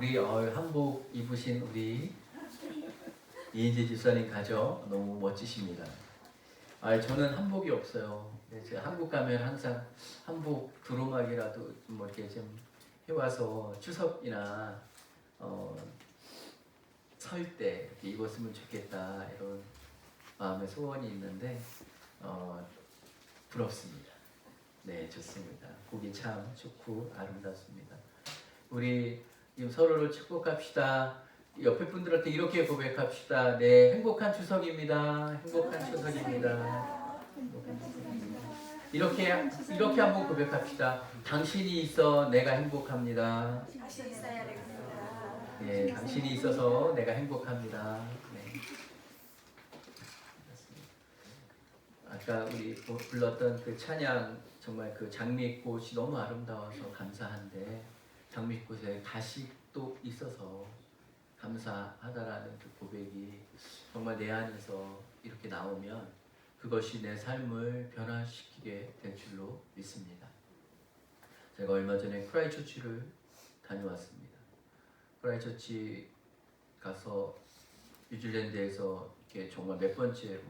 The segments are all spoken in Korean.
우리 한복 입으신 우리 이인재 집사님 가족 너무 멋지십니다. 저는 한복이 없어요. 제가 한국 가면 항상 한복 두루마기라도 뭐 이렇게 좀 해와서 추석이나 설 때 이렇게 입었으면 좋겠다 이런 마음의 소원이 있는데 부럽습니다. 네, 좋습니다. 보기 참 좋고 아름답습니다. 우리 서로를 축복합시다. 옆에 분들한테 이렇게 고백합시다. 네, 행복한 추석입니다. 행복한 추석입니다. 이렇게 한번 고백합시다. 당신이 있어 내가 행복합니다. 당신이 있어야 됩니다. 네, 당신이 있어서 내가 행복합니다. 네. 아까 우리 불렀던 그 찬양 정말 그 장미꽃이 너무 아름다워서 감사한데 장미꽃에 가식도 있어서 감사하다라는 그 고백이 정말 내 안에서 이렇게 나오면 그것이 내 삶을 변화시키게 될 줄로 믿습니다. 제가 얼마 전에 크라이처치를 다녀왔습니다. 크라이처치 가서 뉴질랜드에서 이렇게 정말 몇 번째로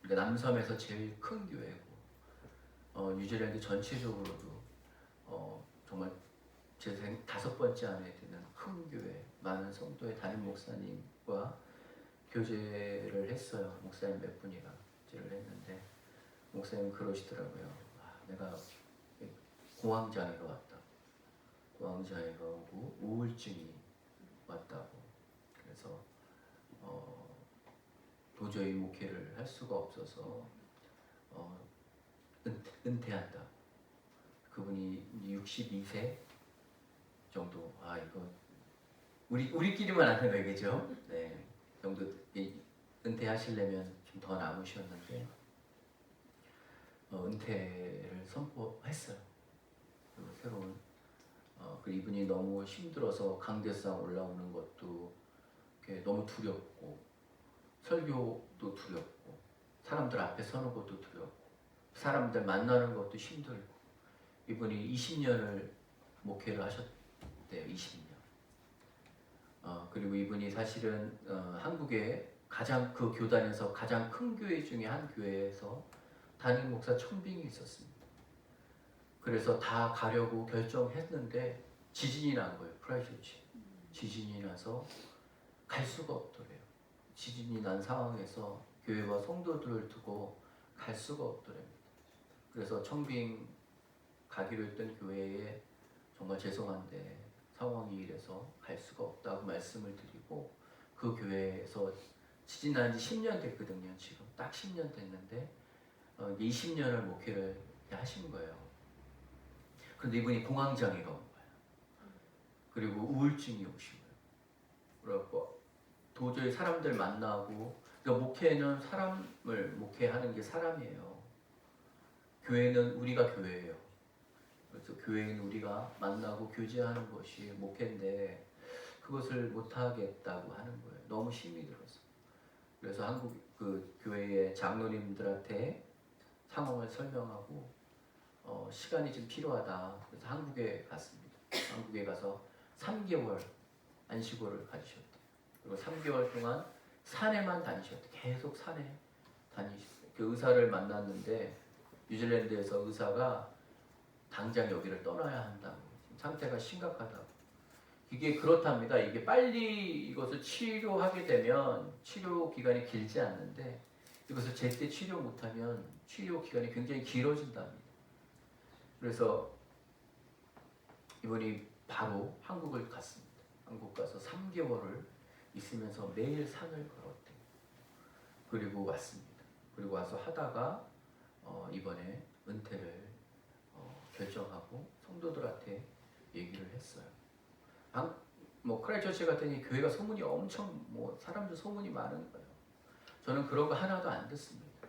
그러니까 남섬에서 제일 큰 교회고 뉴질랜드 전체적으로도 정말 제 5번째 안에 드는 큰 교회, 많은 성도의 담임 목사님과 교제를 했어요. 목사님 몇 분이랑 교제를 했는데 목사님 그러시더라고요. 내가 공황장애가 왔다. 공황장애가 오고 우울증이 왔다고. 그래서 도저히 목회를 할 수가 없어서 은퇴한다. 그분이 62세 정도. 이거 우리끼리만 아는 거겠죠. 네, 정도 은퇴하시려면 좀 더 남으셨는데 은퇴를 선포했어요. 그리고 새로운 그리고 이분이 너무 힘들어서 강대상 올라오는 것도 너무 두렵고 설교도 두렵고 사람들 앞에 서는 것도 두렵고 사람들 만나는 것도 힘들고 이분이 20년을 목회를 하셨대요. 20년. 그리고 이분이 사실은 한국의 가장 그 교단에서 가장 큰 교회 중에 한 교회에서 담임 목사 청빙이 있었습니다. 그래서 다 가려고 결정했는데 지진이 난 거예요. 크라이처치. 지진이 나서 갈 수가 없더래요. 지진이 난 상황에서 교회와 성도들을 두고 갈 수가 없더랍니다. 그래서 청빙 가기로 했던 교회에 정말 죄송한데 상황이 이래서 갈 수가 없다고 말씀을 드리고 그 교회에서 지진 난 지 10년 됐거든요. 지금 딱 10년 됐는데 20년을 목회를 하신 거예요. 그런데 이분이 공황장애가 온 거예요. 그리고 우울증이 오신 거예요. 그래갖고 도저히 사람들 만나고 그러니까 목회는 사람을 목회하는 게 사람이에요. 교회는 우리가 교회예요. 그래서 교회인 우리가 만나고 교제하는 것이 목회인데 그것을 못하겠다고 하는 거예요. 너무 힘이 들어서. 그래서 한국 그 교회의 장로님들한테 상황을 설명하고 시간이 좀 필요하다. 그래서 한국에 갔습니다. 한국에 가서 3개월 안식월을 가지셨대요. 그리고 3개월 동안 산에만 다니셨대요. 계속 산에 다니셨어요. 그 의사를 만났는데 뉴질랜드에서 의사가 당장 여기를 떠나야 한다고. 상태가 심각하다고. 이게 그렇답니다. 이게 빨리 이것을 치료하게 되면 치료 기간이 길지 않는데 이것을 제때 치료 못하면 치료 기간이 굉장히 길어진답니다. 그래서 이분이 바로 한국을 갔습니다. 한국 가서 3개월을 있으면서 매일 산을 걸었대요. 그리고 왔습니다. 그리고 와서 하다가 이번에 은퇴를 결정하고 성도들한테 얘기를 했어요. 크라이처치 같은 교회가 소문이 엄청 사람들 소문이 많은 거예요. 저는 그런 거 하나도 안 듣습니다.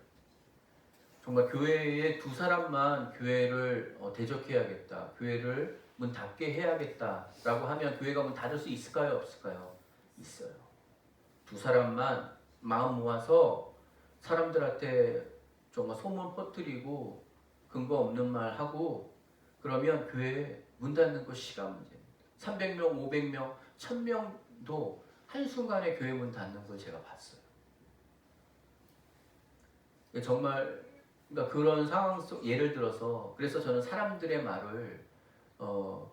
정말 교회에 2사람만 교회를 대적해야겠다. 교회를 문 닫게 해야겠다라고 하면 교회가 문 닫을 수 있을까요? 없을까요? 있어요. 2사람만 마음 모아서 사람들한테 정말 소문 퍼뜨리고 근거 없는 말 하고 그러면 교회 문 닫는 거 시간 문제입니다. 300명, 500명, 1000명도 한순간에 교회 문 닫는 걸 제가 봤어요. 정말 그러니까 그런 상황 속 예를 들어서 그래서 저는 사람들의 말을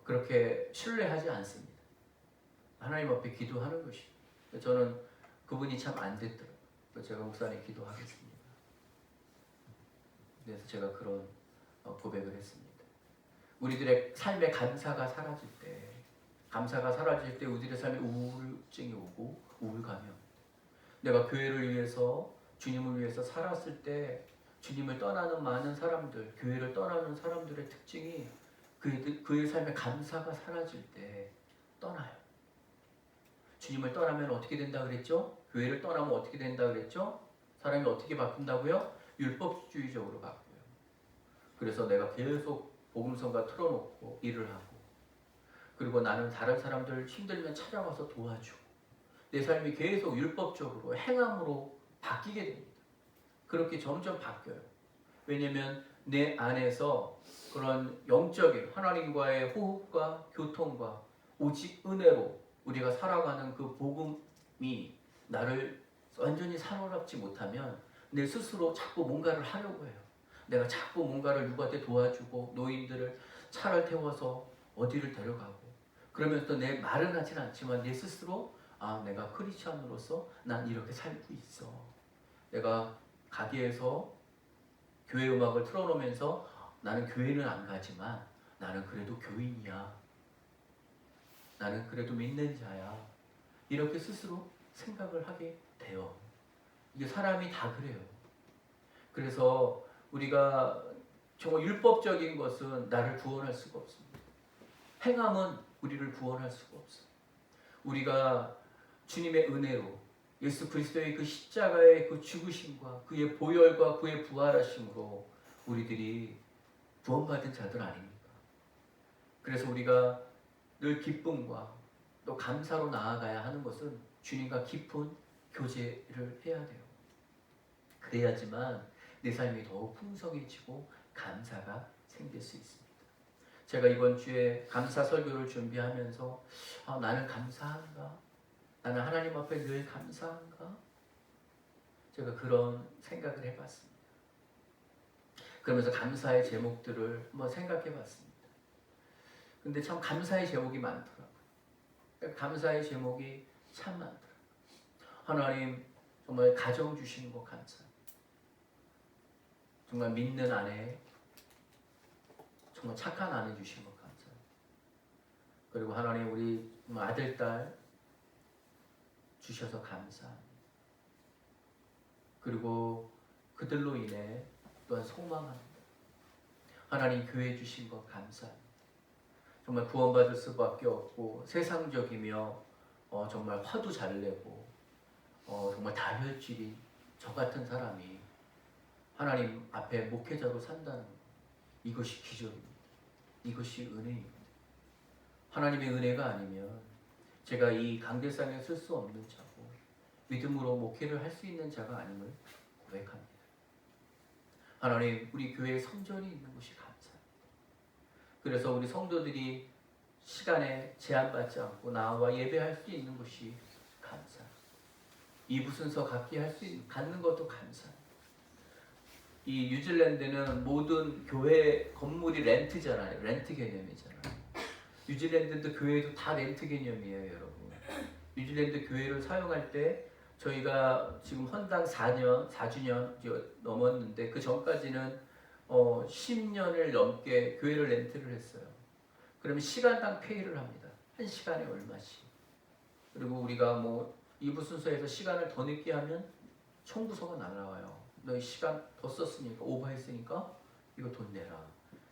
그렇게 신뢰하지 않습니다. 하나님 앞에 기도하는 것입니다. 저는 그분이 참 안 됐더라고요. 제가 목사님 기도하겠습니다. 그래서 제가 그런 고백을 했습니다. 우리들의 삶의 감사가 사라질 때 우리들의 삶에 우울증이 오고 우울감이 옵니다. 내가 교회를 위해서 주님을 위해서 살았을 때 주님을 떠나는 많은 사람들, 교회를 떠나는 사람들의 특징이 그의 삶의 감사가 사라질 때 떠나요. 주님을 떠나면 어떻게 된다 그랬죠? 교회를 떠나면 어떻게 된다 그랬죠? 사람이 어떻게 바뀐다고요? 율법주의적으로 바뀌어요. 그래서 내가 계속 복음성가 틀어놓고 일을 하고 그리고 나는 다른 사람들 힘들면 찾아와서 도와주고 내 삶이 계속 율법적으로 행함으로 바뀌게 됩니다. 그렇게 점점 바뀌어요. 왜냐하면 내 안에서 그런 영적인 하나님과의 호흡과 교통과 오직 은혜로 우리가 살아가는 그 복음이 나를 완전히 사로잡지 못하면 내 스스로 자꾸 뭔가를 하려고 해요. 내가 자꾸 뭔가를 누구한테 도와주고 노인들을 차를 태워서 어디를 데려가고 그러면서 내 말은 하진 않지만 내 스스로 내가 크리스찬으로서 난 이렇게 살고 있어. 내가 가게에서 교회 음악을 틀어놓으면서 나는 교회는 안 가지만 나는 그래도 교인이야. 나는 그래도 믿는 자야. 이렇게 스스로 생각을 하게 돼요. 이게 사람이 다 그래요. 그래서 우리가 정말 율법적인 것은 나를 구원할 수가 없습니다. 행함은 우리를 구원할 수가 없어요. 우리가 주님의 은혜로 예수 그리스도의 그 십자가의 그 죽으심과 그의 보혈과 그의 부활하심으로 우리들이 구원받은 자들 아닙니까? 그래서 우리가 늘 기쁨과 또 감사로 나아가야 하는 것은 주님과 깊은 교제를 해야 돼요. 그래야지만 내 삶이 더욱 풍성해지고 감사가 생길 수 있습니다. 제가 이번 주에 감사 설교를 준비하면서 나는 감사한가? 나는 하나님 앞에 늘 감사한가? 제가 그런 생각을 해봤습니다. 그러면서 감사의 제목들을 한번 생각해봤습니다. 근데 참 감사의 제목이 많더라고요. 감사의 제목이 참 많더라고요. 하나님 정말 가정 주시는 거 감사합니다. 정말 믿는 아내, 정말 착한 아내 주신 것 감사합니다. 그리고 하나님 우리 아들, 딸 주셔서 감사합니다. 그리고 그들로 인해 또한 소망합니다. 하나님 교회 주신 것 감사합니다. 정말 구원받을 수밖에 없고 세상적이며 정말 화도 잘 내고 정말 다혈질인 저 같은 사람이 하나님 앞에 목회자로 산다는 것, 이것이 기적입니다. 이것이 은혜입니다. 하나님의 은혜가 아니면 제가 이 강대상에 쓸 수 없는 자고 믿음으로 목회를 할 수 있는 자가 아님을 고백합니다. 하나님 우리 교회에 성전이 있는 것이 감사합니다. 그래서 우리 성도들이 시간에 제한받지 않고 나와 예배할 수 있는 것이 감사합니다. 이부 순서 갖는 것도 감사합니다. 이 뉴질랜드는 모든 교회 건물이 렌트잖아요. 렌트 개념이잖아요. 뉴질랜드도 교회도 다 렌트 개념이에요, 여러분. 뉴질랜드 교회를 사용할 때 저희가 지금 헌당 4주년 넘었는데 그 전까지는 10년을 넘게 교회를 렌트를 했어요. 그러면 시간당 페이를 합니다. 1시간에 얼마씩. 그리고 우리가 이부 순서에서 시간을 더 늦게 하면 청구서가 날라와요. 너 시간 더 썼으니까 오버했으니까 이거 돈 내라.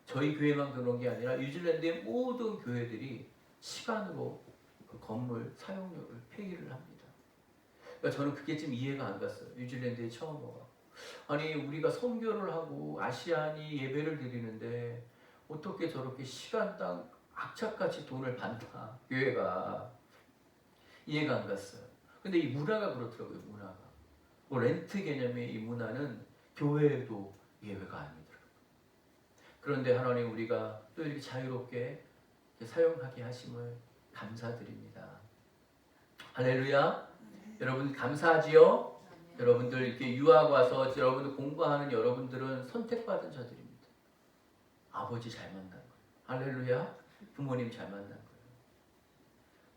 저희 교회만 그런 게 아니라 뉴질랜드의 모든 교회들이 시간으로 그 건물 사용료를 페이를 합니다. 그러니까 저는 그게 좀 이해가 안 갔어요. 뉴질랜드에 처음 와서. 아니 우리가 선교를 하고 아시안이 예배를 드리는데 어떻게 저렇게 시간당 악착같이 돈을 받나 교회가 이해가 안 갔어요. 근데 이 문화가 그렇더라고요. 문화가 렌트 개념의 이 문화는 교회에도 예외가 아니더라고요. 그런데 하나님 우리가 또 이렇게 자유롭게 사용하게 하심을 감사드립니다. 할렐루야. 여러분 감사하지요? 여러분들 이렇게 유학 와서 여러분들 공부하는 여러분들은 선택받은 자들입니다. 아버지 잘 만난 거예요. 할렐루야. 부모님 잘 만난 거예요.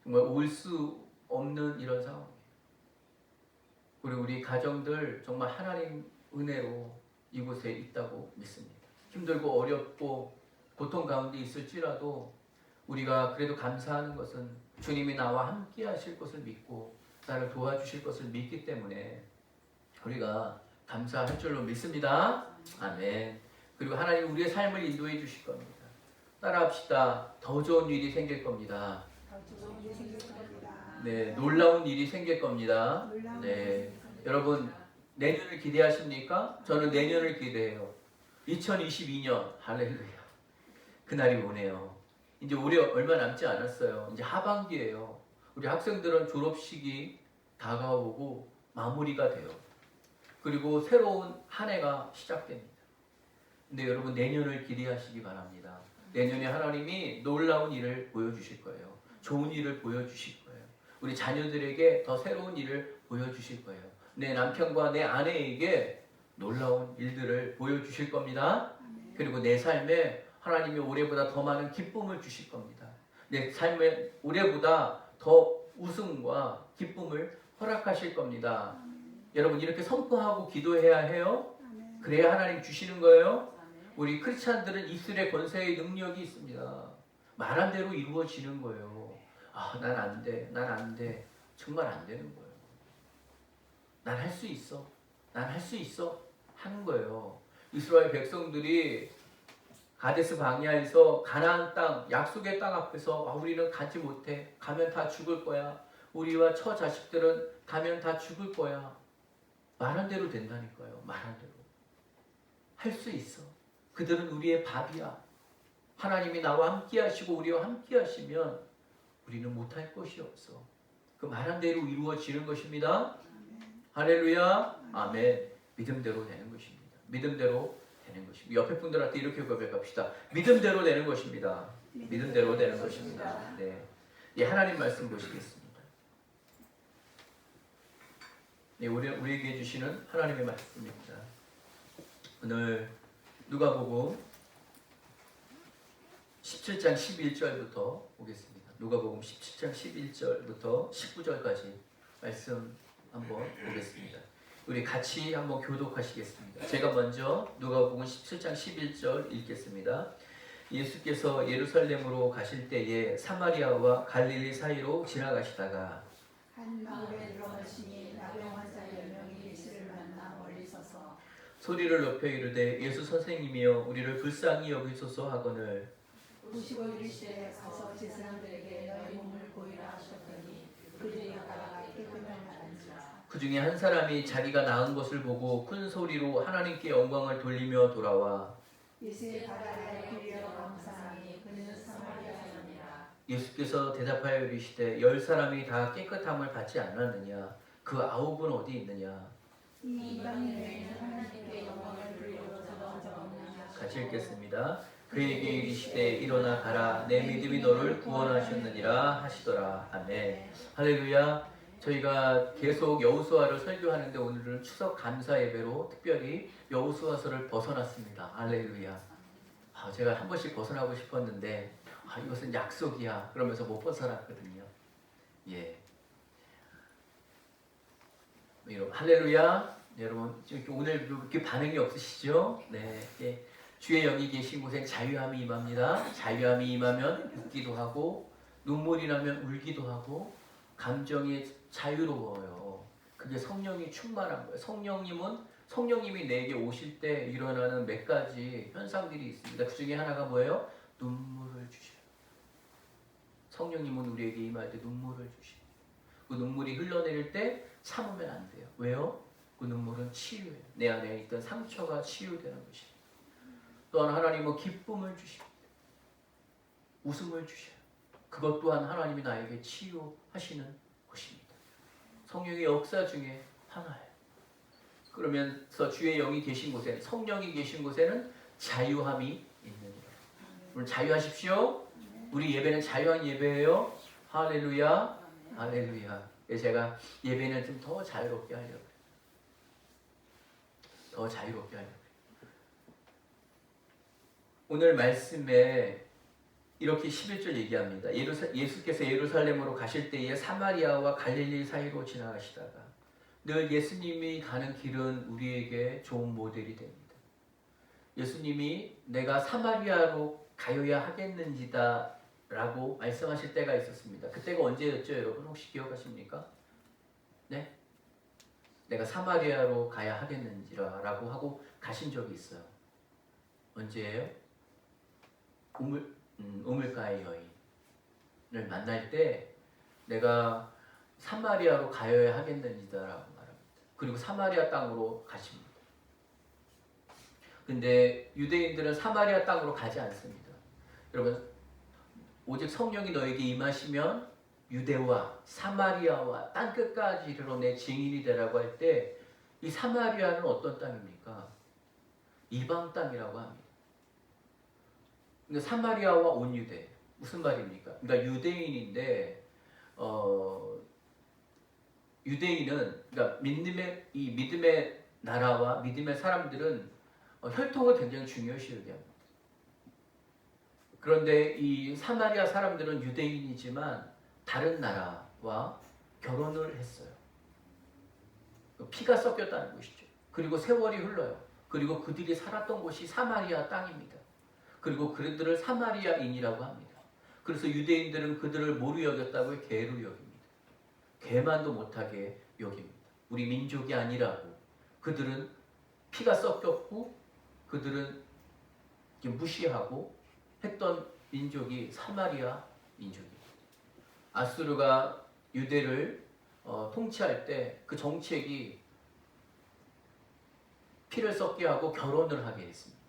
정말 올 수 없는 이런 상황이에요. 그리고 우리 가정들 정말 하나님 은혜로 이곳에 있다고 믿습니다. 힘들고 어렵고 고통 가운데 있을지라도 우리가 그래도 감사하는 것은 주님이 나와 함께 하실 것을 믿고 나를 도와주실 것을 믿기 때문에 우리가 감사할 줄로 믿습니다. 아멘. 그리고 하나님 우리의 삶을 인도해 주실 겁니다. 따라합시다. 더 좋은 일이 생길 겁니다. 네, 놀라운 일이 생길 겁니다. 네, 여러분 내년을 기대하십니까? 저는 내년을 기대해요. 2022년 할렐루야. 그날이 오네요. 이제 올해 얼마 남지 않았어요. 이제 하반기예요. 우리 학생들은 졸업식이 다가오고 마무리가 돼요. 그리고 새로운 한 해가 시작됩니다. 근데 여러분 내년을 기대하시기 바랍니다. 내년에 하나님이 놀라운 일을 보여주실 거예요. 좋은 일을 보여주실 거예요. 우리 자녀들에게 더 새로운 일을 보여주실 거예요. 내 남편과 내 아내에게 놀라운 일들을 보여주실 겁니다. 그리고 내 삶에 하나님이 올해보다 더 많은 기쁨을 주실 겁니다. 내 삶에 올해보다 더 웃음과 기쁨을 허락하실 겁니다. 여러분 이렇게 선포하고 기도해야 해요. 그래야 하나님 주시는 거예요. 우리 크리스찬들은 입술의 권세의 능력이 있습니다. 말한 대로 이루어지는 거예요. 아, 난 안 돼. 난 안 돼. 정말 안 되는 거예요. 난 할 수 있어. 난 할 수 있어. 하는 거예요. 이스라엘 백성들이 가데스 바네아에서 가나안 땅, 약속의 땅 앞에서 우리는 가지 못해. 가면 다 죽을 거야. 우리와 처 자식들은 가면 다 죽을 거야. 말한 대로 된다니까요. 말한 대로. 할 수 있어. 그들은 우리의 밥이야. 하나님이 나와 함께 하시고 우리와 함께 하시면 우리는 못할 것이 없어. 그 말한 대로 이루어지는 것입니다. 할렐루야. 아멘. 믿음대로 되는 것입니다. 믿음대로 되는 것입니다. 옆에 분들한테 이렇게 고백합시다. 믿음대로 되는 것입니다. 믿음대로 되는 것입니다. 네. 예, 하나님 말씀 보시겠습니다. 네, 우리에게 주시는 하나님의 말씀입니다. 오늘 누가복음 17장 11절부터 보겠습니다. 누가복음 17장 11절부터 19절까지 말씀 한번 보겠습니다. 우리 같이 한번 교독하시겠습니다. 제가 먼저 누가복음 17장 11절 읽겠습니다. 예수께서 예루살렘으로 가실 때에 사마리아와 갈릴리 사이로 지나가시다가 한 마을에 들어가시니 나병 환자 10명이 예수를 만나 멀리 서서 소리를 높여 이르되 예수 선생님이여 우리를 불쌍히 여기소서 하거늘 보시고 이르시되 가서 제 사람들에게 너희 몸을 보이라 하셨더니 그들이 가다가 깨끗하게 나간지라. 그 중에 한 사람이 자기가 나은 것을 보고 큰 소리로 하나님께 영광을 돌리며 돌아와 예수의 바다에 이르러 감사하니 그는 사마리아인이라. 예수께서 대답하여 이르시되 10사람이 다 깨끗함을 받지 않았느냐? 그 9은 어디 있느냐? 이 이방인 외에는 하나님께 영광을 돌리려 들어간 적 없느냐. 같이 읽겠습니다. 그에게 이르시되 일어나 가라 내 믿음이 너를 구원하셨느니라 하시더라. 아멘. 할렐루야. 저희가 계속 여호수아를 설교하는데 오늘은 추석 감사 예배로 특별히 여호수아서를 벗어났습니다. 할렐루야. 제가 한 번씩 벗어나고 싶었는데 이것은 약속이야 그러면서 못 벗어났거든요. 예. 여러분 할렐루야. 여러분 오늘 이렇게 반응이 없으시죠? 네. 예. 주의 영이 계신 곳에 자유함이 임합니다. 자유함이 임하면 웃기도 하고 눈물이 나면 울기도 하고 감정이 자유로워요. 그게 성령이 충만한 거예요. 성령님이 내게 오실 때 일어나는 몇 가지 현상들이 있습니다. 그 중에 하나가 뭐예요? 눈물을 주셔요. 성령님은 우리에게 임할 때 눈물을 주십니다. 그 눈물이 흘러내릴 때 참으면 안 돼요. 왜요? 그 눈물은 치유예요. 내 안에 있던 상처가 치유되는 것입니다. 또한 하나님은 기쁨을 주십니다. 웃음을 주셔요. 그것 또한 하나님이 나에게 치유하시는 것입니다. 성령의 역사 중에 하나예요. 그러면서 주의 영이 계신 곳에 성령이 계신 곳에는 자유함이 있느니라. 오늘 자유하십시오. 우리 예배는 자유한 예배예요. 할렐루야. 할렐루야. 제가 예배는 좀 더 자유롭게 하려고요. 더 자유롭게 하려고요. 오늘 말씀에 이렇게 11절 얘기합니다. 예수께서 예루살렘으로 가실 때에 사마리아와 갈릴리 사이로 지나가시다가 늘 예수님이 가는 길은 우리에게 좋은 모델이 됩니다. 예수님이 내가 사마리아로 가야 하겠는지다 라고 말씀하실 때가 있었습니다. 그때가 언제였죠, 여러분? 혹시 기억하십니까? 네? 내가 사마리아로 가야 하겠는지라 라고 하고 가신 적이 있어요. 언제예요? 우물가의 여인을 만날 때 내가 사마리아로 가야 하겠는지다라고 말합니다. 그리고 사마리아 땅으로 가십니다. 근데 유대인들은 사마리아 땅으로 가지 않습니다. 여러분, 오직 성령이 너에게 임하시면 유대와 사마리아와 땅끝까지 이르러 내 증인이 되라고 할 때 이 사마리아는 어떤 땅입니까? 이방 땅이라고 합니다. 근데 사마리아와 온 유대 무슨 말입니까? 그러니까 유대인인데 유대인은 그러니까 믿음의 나라와 믿음의 사람들은 혈통을 굉장히 중요시 여깁니다. 그런데 이 사마리아 사람들은 유대인이지만 다른 나라와 결혼을 했어요. 피가 섞였다는 것이죠. 그리고 세월이 흘러요. 그리고 그들이 살았던 곳이 사마리아 땅입니다. 그리고 그들을 사마리아인이라고 합니다. 그래서 유대인들은 그들을 뭐로 여겼다고요? 개로 여깁니다. 개만도 못하게 여깁니다. 우리 민족이 아니라고. 그들은 피가 섞였고 그들은 무시하고 했던 민족이 사마리아 민족입니다. 아수르가 유대를 통치할 때 그 정책이 피를 섞게 하고 결혼을 하게 했습니다.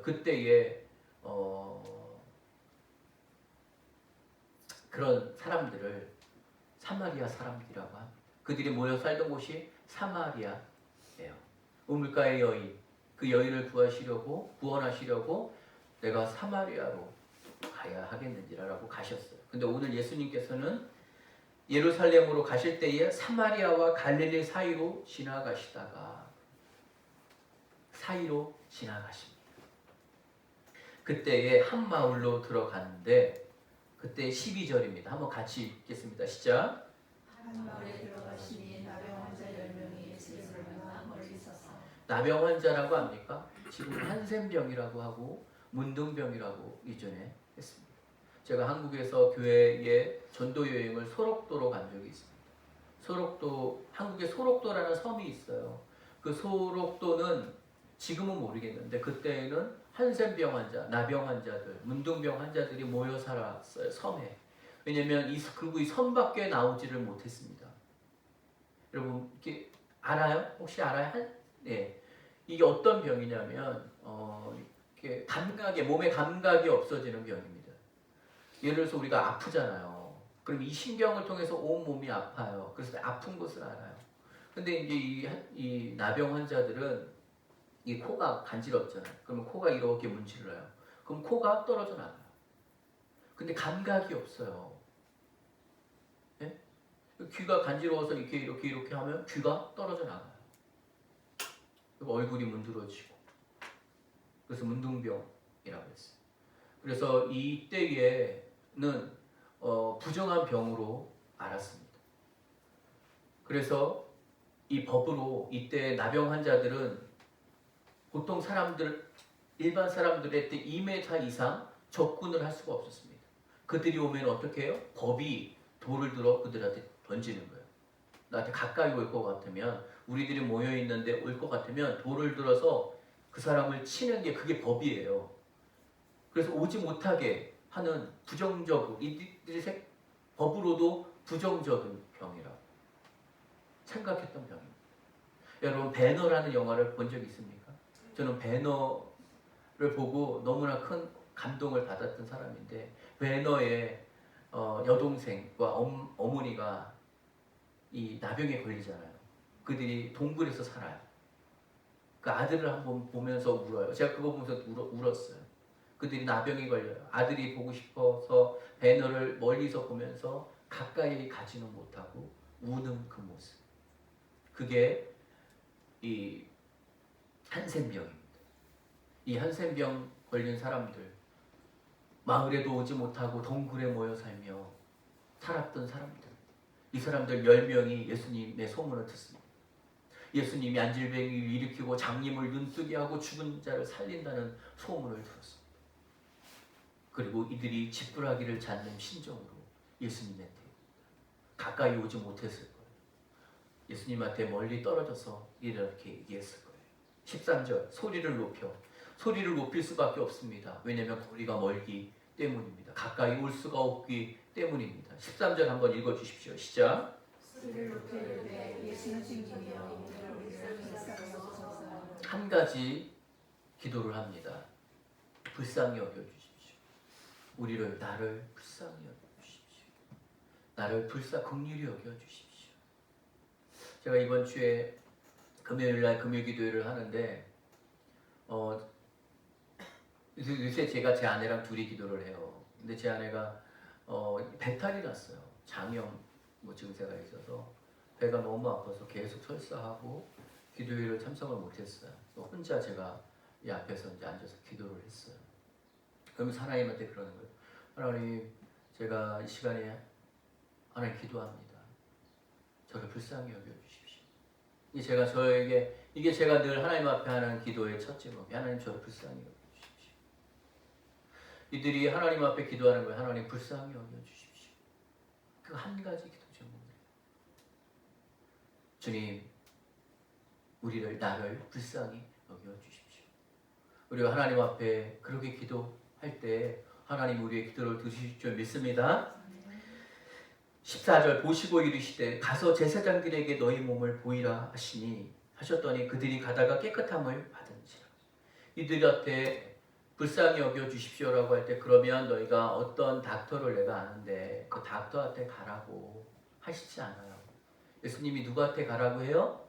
그때에 그런 사람들을 사마리아 사람들이라고 합니다. 그들이 모여 살던 곳이 사마리아예요. 우물가의 여인, 그 여인을 구원하시려고 내가 사마리아로 가야 하겠는지라고 가셨어요. 근데 오늘 예수님께서는 예루살렘으로 가실 때에 사마리아와 갈릴리 사이로 지나가십니다. 그때에 한 마을로 들어갔는데 그때 12절입니다. 한번 같이 읽겠습니다. 시작. 한 마을에 들어가시니 나병 환자 10명이 예수를 만나 멀리 서서 나병 환자라고 합니까? 지금 한센병이라고 하고 문둥병이라고 이전에 했습니다. 제가 한국에서 교회에 전도 여행을 소록도로 간 적이 있습니다. 한국에 소록도라는 섬이 있어요. 그 소록도는 지금은 모르겠는데 그때는 한센병 환자, 나병 환자들, 문둥병 환자들이 모여 살았어요. 섬에. 왜냐하면 이 섬 밖에 나오지를 못했습니다. 여러분 이게 알아요? 혹시 알아요? 네. 이게 어떤 병이냐면 이렇게 몸에 감각이 없어지는 병입니다. 예를 들어서 우리가 아프잖아요. 그럼 이 신경을 통해서 온 몸이 아파요. 그래서 아픈 곳을 알아요. 근데 이제 이 나병 환자들은 이 코가 간지럽잖아요. 그러면 코가 이렇게 문질러요. 그럼 코가 떨어져 나가요. 근데 감각이 없어요. 네? 귀가 간지러워서 이렇게 하면 귀가 떨어져 나가요. 그리고 얼굴이 문드러지고. 그래서 문둥병이라고 했어요. 그래서 이때에는 부정한 병으로 알았습니다. 그래서 이 법으로 이때 나병 환자들은 보통 일반 사람들의 때 2m 이상 접근을 할 수가 없었습니다. 그들이 오면 어떻게 해요? 법이 돌을 들어 그들한테 던지는 거예요. 나한테 가까이 올 것 같으면 우리들이 모여 있는데 올 것 같으면 돌을 들어서 그 사람을 치는 게 그게 법이에요. 그래서 오지 못하게 하는 부정적으로 이들이 법으로도 부정적인 병이라고 생각했던 병입니다. 여러분 배너라는 영화를 본 적 있습니까? 저는 배너를 보고 너무나 큰 감동을 받았던 사람인데 배너의 여동생과 어머니가 이 나병에 걸리잖아요. 그들이 동굴에서 살아요. 그 아들을 한번 보면서 울어요. 제가 그거 보면서 울었어요. 그들이 나병이 걸려요. 아들이 보고 싶어서 배너를 멀리서 보면서 가까이 가지는 못하고 우는 그 모습. 그게 이 한센병입니다. 이 한센병 걸린 사람들, 마을에도 오지 못하고 동굴에 모여 살며 살았던 사람들, 이 사람들 10명이 예수님의 소문을 듣습니다. 예수님이 안질병을 일으키고 장님을 눈뜨게 하고 죽은 자를 살린다는 소문을 들었습니다. 그리고 이들이 지푸라기를 잡는 심정으로 예수님한테 가까이 오지 못했을 거예요. 예수님한테 멀리 떨어져서 이렇게 얘기했을 거예요. 13절, 소리를 높일 수밖에 없습니다. 왜냐하면 거리가 멀기 때문입니다. 가까이 올 수가 없기 때문입니다. 13절 한번 읽어주십시오. 시작. 소리를 높여 이르되 예수는 주님이여 우리를 불쌍히 여기소서. 한 가지 기도를 합니다. 불쌍히 여겨주십시오. 나를 불쌍히 여겨주십시오. 나를 긍휼히 여겨주십시오. 제가 이번 주에 금요일날 금요기도회를 하는데 요새 제가 제 아내랑 둘이 기도를 해요. 근데 제 아내가 배탈이 났어요. 장염 증세가 있어서 배가 너무 아파서 계속 설사하고 기도회를 참석을 못했어요. 혼자 제가 이 앞에서 이제 앉아서 기도를 했어요. 그러면서 하나님한테 그러는 거예요. 하나님, 제가 이 시간에 하나님 기도합니다. 저를 불쌍히 여겨주십시오. 이게 제가 늘 하나님 앞에 하는 기도의 첫 제목이 하나님 저를 불쌍히 여겨주십시오. 이들이 하나님 앞에 기도하는 거예요. 하나님 불쌍히 여겨주십시오. 그 한 가지 기도 제목이에요. 주님, 나를 불쌍히 여겨주십시오. 우리가 하나님 앞에 그렇게 기도할 때 하나님 우리의 기도를 들으실 줄 믿습니다. 14절, 보시고 이르시되 가서 제사장들에게 너희 몸을 보이라 하셨더니 그들이 가다가 깨끗함을 받은지라. 이들한테 불쌍히 여겨주십시오라고 할 때, 그러면 너희가 어떤 닥터를 내가 아는데 그 닥터한테 가라고 하시지 않아요. 예수님이 누구한테 가라고 해요?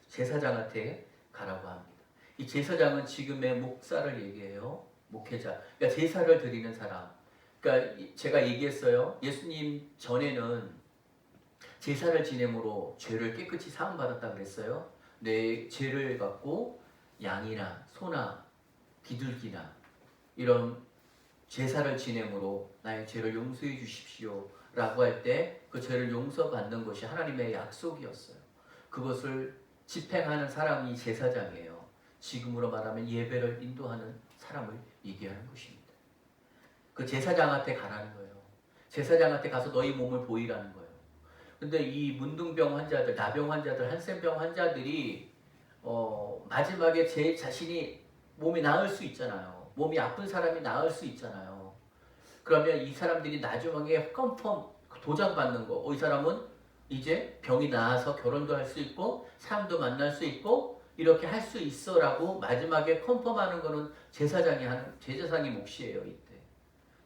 제사장한테 가라고 합니다. 이 제사장은 지금의 목사를 얘기해요. 목회자, 그러니까 제사를 드리는 사람. 그러니까 제가 얘기했어요. 예수님 전에는 제사를 지냄으로 죄를 깨끗이 사함받았다 그랬어요. 내 죄를 갖고 양이나 소나 비둘기나 이런 제사를 지냄으로 나의 죄를 용서해 주십시오 라고 할 때 그 죄를 용서받는 것이 하나님의 약속이었어요. 그것을 집행하는 사람이 제사장이에요. 지금으로 말하면 예배를 인도하는 사람을 얘기하는 것입니다. 그 제사장한테 가라는 거예요. 제사장한테 가서 너희 몸을 보이라는 거예요. 근데 이 문둥병 환자들, 나병 환자들, 한센병 환자들이 마지막에 제 자신이 몸이 나을 수 있잖아요. 몸이 아픈 사람이 나을 수 있잖아요. 그러면 이 사람들이 나중에 컨펌 도장 받는 거, 이 사람은 이제 병이 나아서 결혼도 할 수 있고 사람도 만날 수 있고 이렇게 할 수 있어라고 마지막에 컨펌하는 거는 제사장이 몫이에요. 이때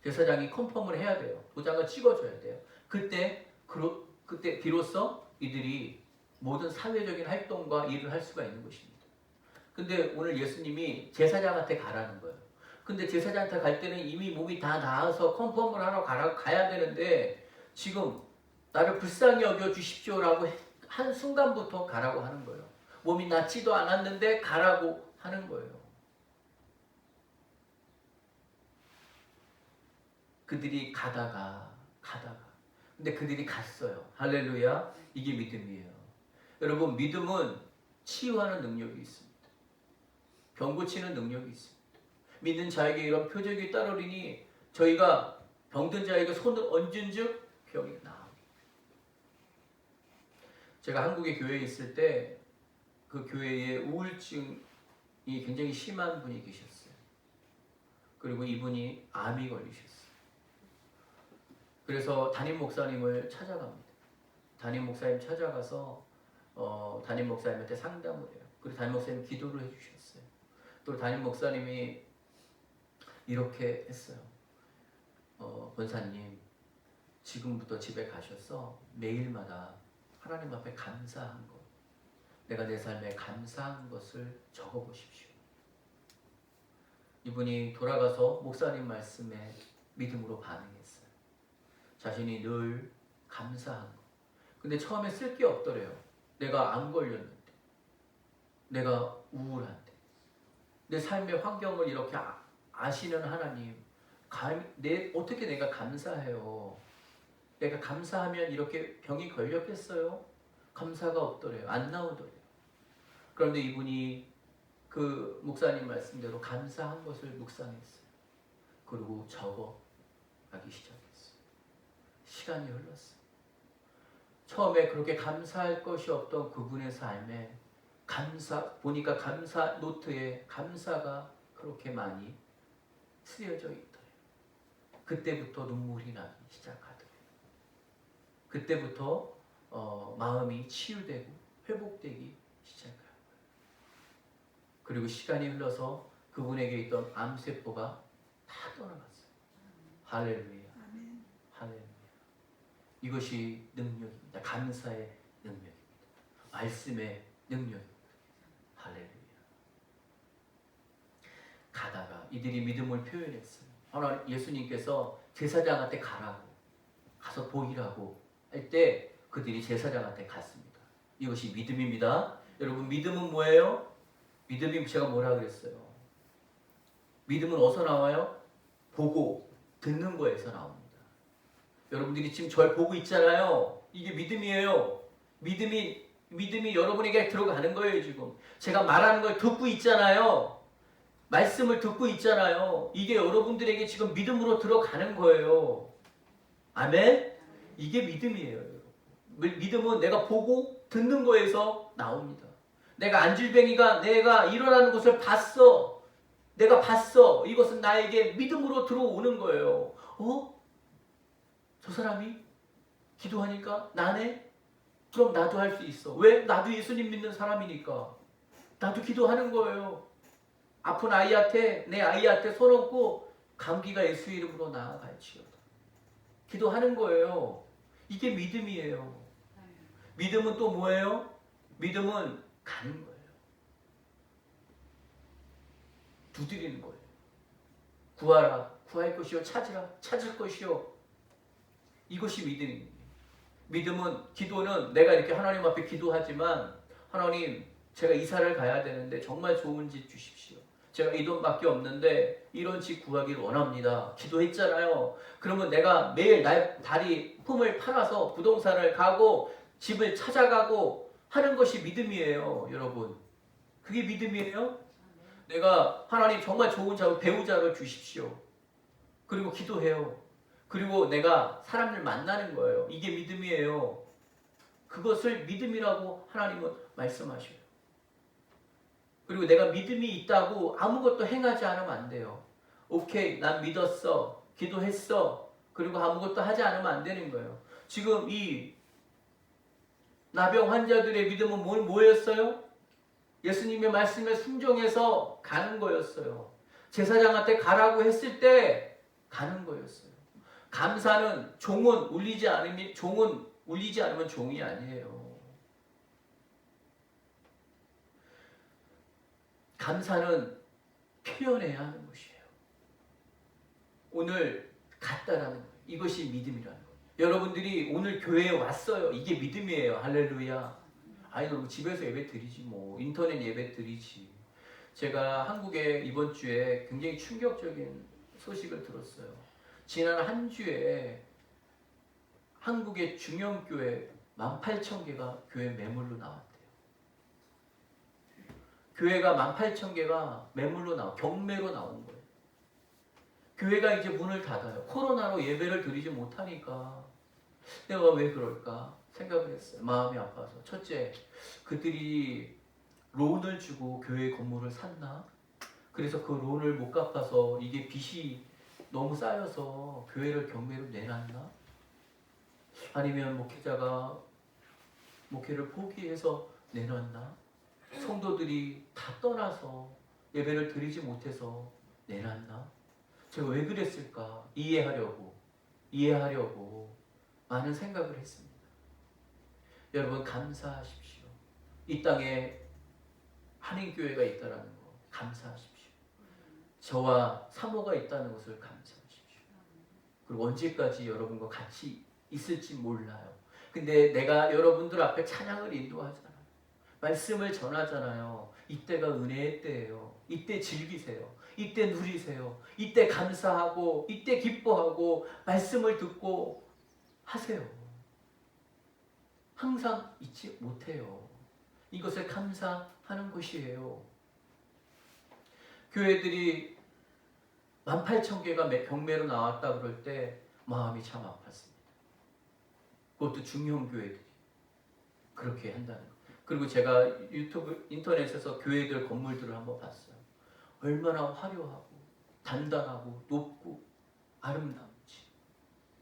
제사장이 컨펌을 해야 돼요. 도장을 찍어줘야 돼요. 그때 비로소 이들이 모든 사회적인 활동과 일을 할 수가 있는 것입니다. 근데 오늘 예수님이 제사장한테 가라는 거예요. 근데 제사장한테 갈 때는 이미 몸이 다 나아서 컨펌을 하러 가야 되는데 지금 나를 불쌍히 여겨주십시오라고 한 순간부터 가라고 하는 거예요. 몸이 낫지도 않았는데 가라고 하는 거예요. 그들이 가다가 근데 그들이 갔어요. 할렐루야. 이게 믿음이에요. 여러분, 믿음은 치유하는 능력이 있습니다. 병 고치는 능력이 있습니다. 믿는 자에게 이런 표적이 따르리니 저희가 병든 자에게 손을 얹은 즉 병이 나으리라. 제가 한국에 교회에 있을 때 그 교회에 우울증이 굉장히 심한 분이 계셨어요. 그리고 이분이 암이 걸리셨어요. 그래서 담임 목사님을 찾아갑니다. 담임 목사님 찾아가서 담임 목사님한테 상담을 해요. 그리고 담임 목사님 기도를 해주셨어요. 또 담임 목사님이 이렇게 했어요. 권사님, 지금부터 집에 가셔서 매일마다 하나님 앞에 감사한 것, 내가 내 삶에 감사한 것을 적어보십시오. 이분이 돌아가서 목사님 말씀에 믿음으로 반응했어요. 자신이 늘 감사한 거. 근데 처음에 쓸 게 없더래요. 내가 안 걸렸는데, 내가 우울한데, 내 삶의 환경을 이렇게 아시는 하나님, 어떻게 내가 감사해요? 내가 감사하면 이렇게 병이 걸렸겠어요? 감사가 없더래요. 안 나오더래요. 그런데 이분이 그 목사님 말씀대로 감사한 것을 묵상했어요. 그리고 적어가기 시작했어요. 시간이 흘렀어요. 처음에 그렇게 감사할 것이 없던 그분의 삶에 보니까 감사 노트에 감사가 그렇게 많이 쓰여져 있더래요. 그때부터 눈물이 나기 시작하더래요. 그때부터 마음이 치유되고 회복되기 시작해요. 그리고 시간이 흘러서 그분에게 있던 암세포가 다 떠나갔어요. 할렐루야. 할렐루야. 이것이 능력입니다. 감사의 능력입니다. 말씀의 능력입니다. 할렐루야. 가다가 이들이 믿음을 표현했어요. 하나님 예수님께서 제사장한테 가서 보이라고 할 때 그들이 제사장한테 갔습니다. 이것이 믿음입니다. 여러분 믿음은 뭐예요? 믿음이 제가 뭐라 그랬어요? 믿음은 어디서 나와요? 보고 듣는 거에서 나옵니다. 여러분들이 지금 절 보고 있잖아요. 이게 믿음이에요. 믿음이 여러분에게 들어가는 거예요. 지금 제가 말하는 걸 듣고 있잖아요. 말씀을 듣고 있잖아요. 이게 여러분들에게 지금 믿음으로 들어가는 거예요. 아멘? 이게 믿음이에요. 믿음은 내가 보고 듣는 거에서 나옵니다. 내가 안질뱅이가 내가 일어나는 것을 봤어. 내가 봤어. 이것은 나에게 믿음으로 들어오는 거예요. 저 사람이 기도하니까 나네? 그럼 나도 할 수 있어. 왜? 나도 예수님 믿는 사람이니까. 나도 기도하는 거예요. 아픈 아이한테 내 아이한테 손 얹고 감기가 예수 이름으로 나아갈지어다. 기도하는 거예요. 이게 믿음이에요. 믿음은 또 뭐예요? 믿음은 가는 거예요. 두드리는 거예요. 구하라, 구할 것이요. 찾으라, 찾을 것이요. 이것이 믿음입니다. 믿음은, 기도는 내가 이렇게 하나님 앞에 기도하지만 하나님, 제가 이사를 가야 되는데 정말 좋은 집 주십시오. 제가 이 돈밖에 없는데 이런 집 구하길 원합니다. 기도했잖아요. 그러면 내가 매일 다리 품을 팔아서 부동산을 가고 집을 찾아가고 하는 것이 믿음이에요. 여러분, 그게 믿음이에요? 내가 하나님 정말 좋은 배우자를 주십시오. 그리고 기도해요. 그리고 내가 사람을 만나는 거예요. 이게 믿음이에요. 그것을 믿음이라고 하나님은 말씀하셔요. 그리고 내가 믿음이 있다고 아무것도 행하지 않으면 안 돼요. 오케이, 난 믿었어. 기도했어. 그리고 아무것도 하지 않으면 안 되는 거예요. 지금 이 나병 환자들의 믿음은 뭐였어요? 예수님의 말씀에 순종해서 가는 거였어요. 제사장한테 가라고 했을 때 가는 거였어요. 감사는 종은 울리지 않으면 종이 아니에요. 감사는 표현해야 하는 것이에요. 오늘 갔다라는 거예요. 이것이 믿음이라는 거예요. 여러분들이 오늘 교회에 왔어요. 이게 믿음이에요. 할렐루야. 아니, 너 집에서 예배 드리지 뭐. 인터넷 예배 드리지. 제가 한국에 이번 주에 굉장히 충격적인 소식을 들었어요. 지난 한 주에 한국의 중형교회 18,000개가 교회 매물로 나왔대요. 교회가 18,000개가 매물로 경매로 나온 거예요. 교회가 이제 문을 닫아요. 코로나로 예배를 드리지 못하니까 내가 왜 그럴까 생각을 했어요. 마음이 아파서. 첫째, 그들이 론을 주고 교회 건물을 샀나? 그래서 그 론을 못 갚아서 이게 빚이 너무 쌓여서 교회를 경매로 내놨나? 아니면 목회자가 목회를 포기해서 내놨나? 성도들이 다 떠나서 예배를 드리지 못해서 내놨나? 제가 왜 그랬을까? 이해하려고 많은 생각을 했습니다. 여러분, 감사하십시오. 이 땅에 한인교회가 있다라는 거 감사하십시오. 저와 사모가 있다는 것을 감사하십시오. 그리고 언제까지 여러분과 같이 있을지 몰라요. 근데 내가 여러분들 앞에 찬양을 인도하잖아요. 말씀을 전하잖아요. 이때가 은혜의 때예요. 이때 즐기세요. 이때 누리세요. 이때 감사하고 이때 기뻐하고 말씀을 듣고 하세요. 항상 잊지 못해요. 이것을 감사하는 것이에요. 교회들이 18,000개가 경매로 나왔다 그럴 때 마음이 참 아팠습니다. 그것도 중형 교회들이 그렇게 한다는 거. 그리고 제가 유튜브 인터넷에서 교회들 건물들을 한번 봤어요. 얼마나 화려하고 단단하고 높고 아름다운지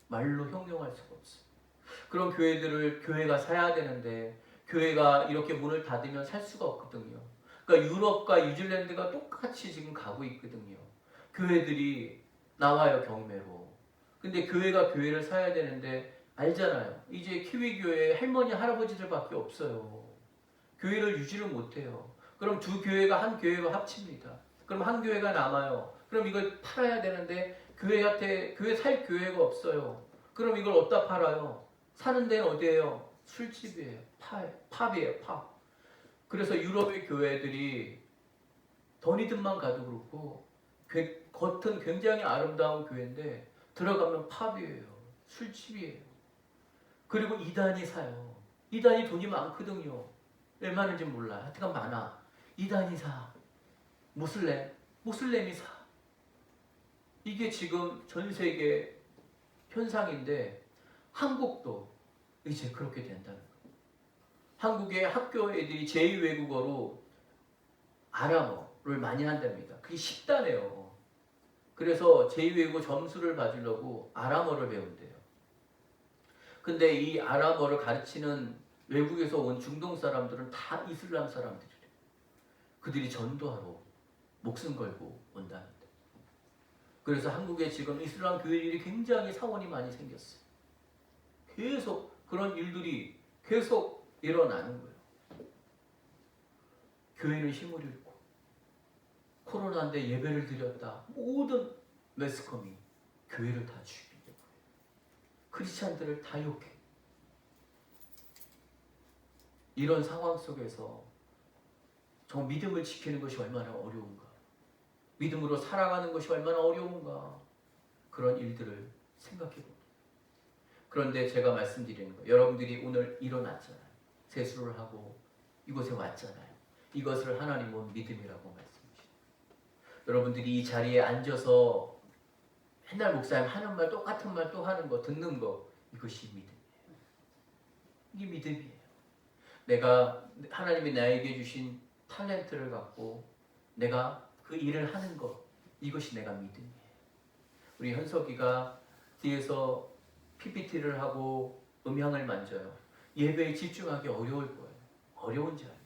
말로 형용할 수가 없어요. 그런 교회들을 교회가 사야 되는데 교회가 이렇게 문을 닫으면 살 수가 없거든요. 그러니까 유럽과 뉴질랜드가 똑같이 지금 가고 있거든요. 교회들이 나와요, 경매로. 근데 교회가 교회를 사야 되는데 알잖아요. 이제 키위 교회에 할머니 할아버지들밖에 없어요. 교회를 유지를 못해요. 그럼 두 교회가 한 교회로 합칩니다. 그럼 한 교회가 남아요. 그럼 이걸 팔아야 되는데 교회 살 교회가 없어요. 그럼 이걸 어디다 팔아요? 사는 데는 어디예요? 술집이에요. 팝이에요. 팝. 그래서 유럽의 교회들이 더니든만 가도 그렇고 겉은 굉장히 아름다운 교회인데 들어가면 팝이에요. 술집이에요. 그리고 이단이 사요. 이단이 돈이 많거든요. 얼마인지 몰라. 하여튼 많아. 이단이 사. 모슬렘이 사. 이게 지금 전 세계 현상인데 한국도 이제 그렇게 된다는 거예요. 한국의 학교 애들이 제2외국어로 아람어를 많이 한답니다. 그게 쉽다네요. 그래서 제2외국어 점수를 받으려고 아람어를 배운대요. 근데 이 아람어를 가르치는 외국에서 온 중동 사람들은 다 이슬람 사람들이래요. 그들이 전도하러 목숨 걸고 온다는데. 그래서 한국에 지금 이슬람 교회들이 굉장히 사원이 많이 생겼어요. 계속 그런 일들이 계속 일어나는 거예요. 교회는 힘을 잃고 코로나인데 예배를 드렸다. 모든 매스컴이 교회를 다 죽이는 거예요. 크리스찬들을 다 욕해. 이런 상황 속에서 저 믿음을 지키는 것이 얼마나 어려운가. 믿음으로 살아가는 것이 얼마나 어려운가. 그런 일들을 생각해 봅니다. 그런데 제가 말씀드리는 거예요. 여러분들이 오늘 일어났잖아요. 세수를 하고 이곳에 왔잖아요. 이것을 하나님은 믿음이라고 말씀하십니다. 여러분들이 이 자리에 앉아서 맨날 목사님 하는 말 똑같은 말 또 하는 거 듣는 거 이것이 믿음이에요. 이게 믿음이에요. 내가 하나님이 나에게 주신 탤런트를 갖고 내가 그 일을 하는 것 이것이 내가 믿음이에요. 우리 현석이가 뒤에서 PPT를 하고 음향을 만져요. 예배에 집중하기 어려울 거예요. 어려운 자리예요.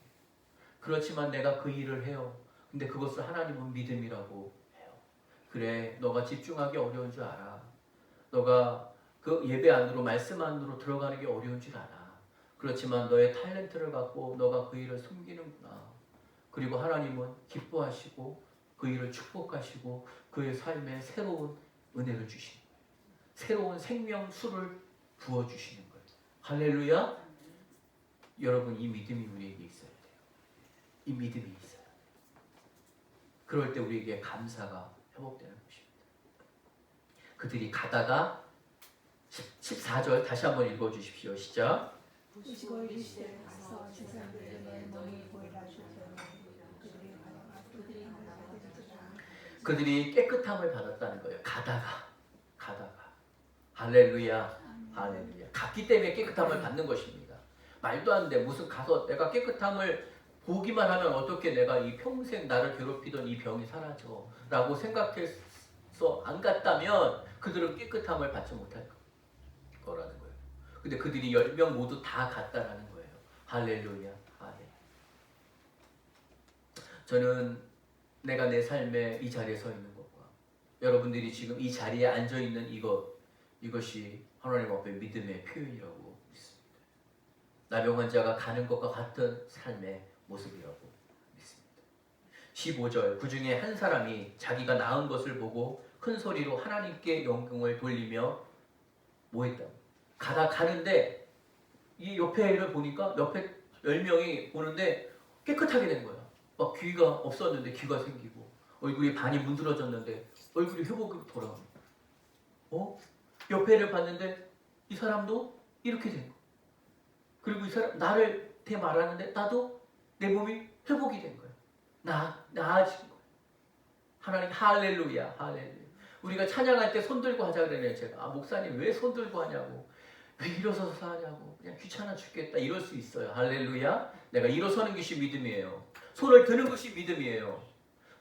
그렇지만 내가 그 일을 해요. 근데 그것을 하나님은 믿음이라고 해요. 그래, 너가 집중하기 어려운 줄 알아. 너가 그 예배 안으로 말씀 안으로 들어가는 게 어려운 줄 알아. 그렇지만 너의 탤런트를 갖고 너가 그 일을 숨기는구나. 그리고 하나님은 기뻐하시고 그 일을 축복하시고 그의 삶에 새로운 은혜를 주시는 거예요. 새로운 생명수를 부어주시는 거예요. 할렐루야. 여러분 이 믿음이 우리에게 있어야 돼요. 이 믿음이 있어요. 그럴 때 우리에게 감사가 회복되는 것입니다. 그들이 가다가 14절 다시 한번 읽어주십시오. 시작. 보시고 이르시되 가서 제사장들에게 너희 보이라 하셨더니 그들이 깨끗함을 받았다는 거예요. 가다가 할렐루야. 할렐루야. 갔기 때문에 깨끗함을 받는 것입니다. 말도 안 돼. 무슨 가서 내가 깨끗함을 보기만 하면 어떻게 내가 이 평생 나를 괴롭히던 이 병이 사라져 라고 생각해서 안 갔다면 그들은 깨끗함을 받지 못할 거라는 거예요. 근데 그들이 10명 모두 다 갔다라는 거예요. 할렐루야. 할렐루야. 저는 내가 내 삶에 이 자리에 서 있는 것과 여러분들이 지금 이 자리에 앉아 있는 이것이 하나님 앞에 믿음의 표현이라고 믿습니다. 나병 환자가 가는 것과 같은 삶의 모습이라고 믿습니다. 15절 그 중에 한 사람이 자기가 낳은 것을 보고 큰 소리로 하나님께 영광을 돌리며 뭐 했다? 가는데 이 옆에 애를 보니까 옆에 10명이 보는데 깨끗하게 된 거야. 막 귀가 없었는데 귀가 생기고 얼굴이 반이 문드러졌는데 얼굴이 회복이 돌아오는 거야. 옆에 애를 봤는데 이 사람도 이렇게 된 거야. 그리고 이 사람 나를 대 말하는데 나도 내 몸이 회복이 된 거야. 나아진 거야. 하나님 할렐루야, 할렐루야. 우리가 찬양할 때 손 들고 하자 그러네요. 제가 목사님 왜 손 들고 하냐고, 왜 일어서서 하냐고, 그냥 귀찮아 죽겠다 이럴 수 있어요. 할렐루야. 내가 일어서는 것이 믿음이에요. 손을 드는 것이 믿음이에요.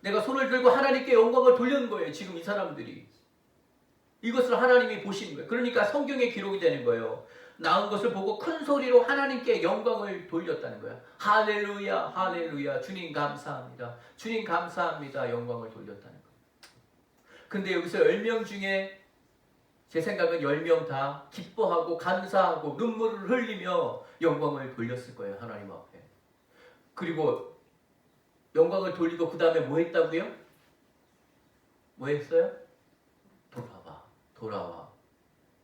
내가 손을 들고 하나님께 영광을 돌리는 거예요. 지금 이 사람들이 이것을 하나님이 보시는 거예요. 그러니까 성경에 기록이 되는 거예요. 나은 것을 보고 큰 소리로 하나님께 영광을 돌렸다는 거야. 할렐루야, 할렐루야. 주님 감사합니다. 주님 감사합니다. 영광을 돌렸다는 거야. 근데 여기서 10명 중에 제 생각은 10명 다 기뻐하고 감사하고 눈물을 흘리며 영광을 돌렸을 거예요. 하나님 앞에. 그리고 영광을 돌리고 그 다음에 뭐 했다고요? 뭐 했어요?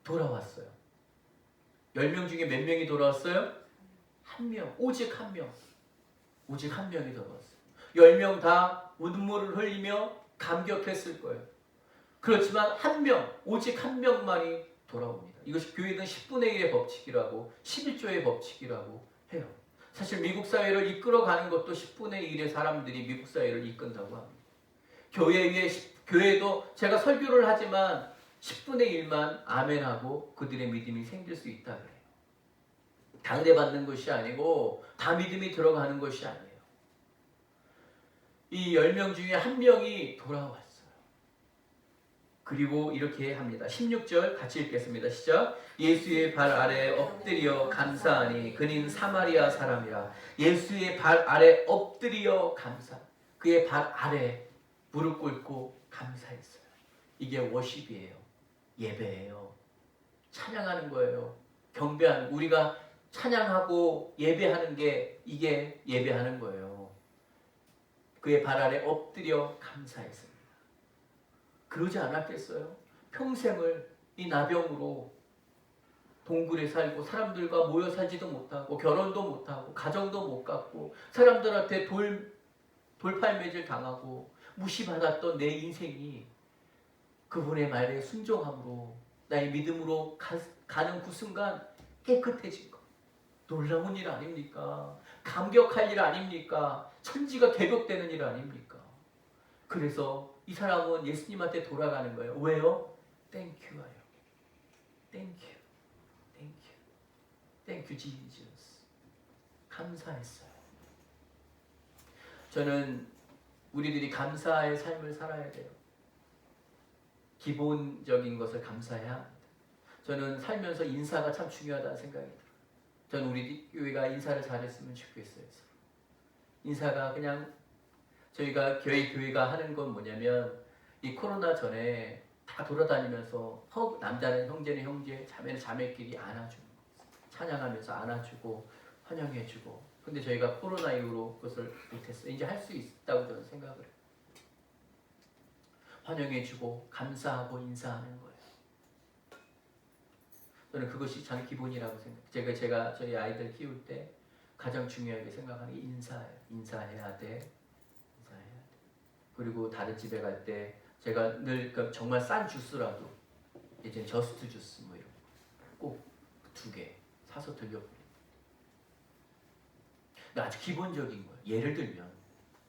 돌아왔어요. 10명 중에 몇 명이 돌아왔어요? 한 명, 오직 한 명. 오직 한 명이 돌아왔어요. 10명 다 눈물을 흘리며 감격했을 거예요. 그렇지만 한 명, 오직 한 명만이 돌아옵니다. 이것이 교회는 10분의 1의 법칙이라고 11조의 법칙이라고 해요. 사실 미국 사회를 이끌어가는 것도 10분의 1의 사람들이 미국 사회를 이끈다고 합니다. 교회도 제가 설교를 하지만 10분의 1만 아멘하고 그들의 믿음이 생길 수 있다 그래요. 당대받는 것이 아니고 다 믿음이 들어가는 것이 아니에요. 이 10명 중에 한 명이 돌아왔어요. 그리고 이렇게 합니다. 16절 같이 읽겠습니다. 시작. 예수의 발 아래 엎드려 감사하니 그는 사마리아 사람이라. 예수의 발 아래 엎드려 감사. 그의 발 아래 무릎 꿇고 감사했어요. 이게 워십이에요. 예배예요. 찬양하는 거예요. 경배하는, 우리가 찬양하고 예배하는 게 이게 예배하는 거예요. 그의 발 아래 엎드려 감사했습니다. 그러지 않았겠어요? 평생을 이 나병으로 동굴에 살고 사람들과 모여 살지도 못하고 결혼도 못하고 가정도 못 갖고 사람들한테 돌팔매질 당하고 무시받았던 내 인생이 그분의 말에 순종함으로 나의 믿음으로 가는 그 순간 깨끗해진 것. 놀라운 일 아닙니까? 감격할 일 아닙니까? 천지가 개벽되는 일 아닙니까? 그래서 이 사람은 예수님한테 돌아가는 거예요. 왜요? Thank you. Thank you. Thank you. Thank you, Jesus. 감사했어요. 저는 우리들이 감사의 삶을 살아야 돼요. 기본적인 것을 감사해야 합니다. 저는 살면서 인사가 참 중요하다는 생각이 들어요. 저는 우리 교회가 인사를 잘했으면 좋겠어요. 인사가 그냥 저희가 교회가 하는 건 뭐냐면 이 코로나 전에 다 돌아다니면서 남자는 형제는 형제, 자매는 자매끼리 안아주는 거. 찬양하면서 안아주고 환영해주고. 근데 저희가 코로나 이후로 그것을 못했어요. 이제 할 수 있다고 저는 생각을 해요. 환영해주고 감사하고 인사하는 거예요. 저는 그것이 참 기본이라고 생각해요. 제가 저희 아이들 키울 때 가장 중요하게 생각하는 게 인사예요. 인사해야 돼. 그리고 다른 집에 갈 때 제가 늘 정말 싼 주스라도 이제 저스트 주스 뭐 이런 꼭 2개 사서 들려버려요. 아주 기본적인 거예요. 예를 들면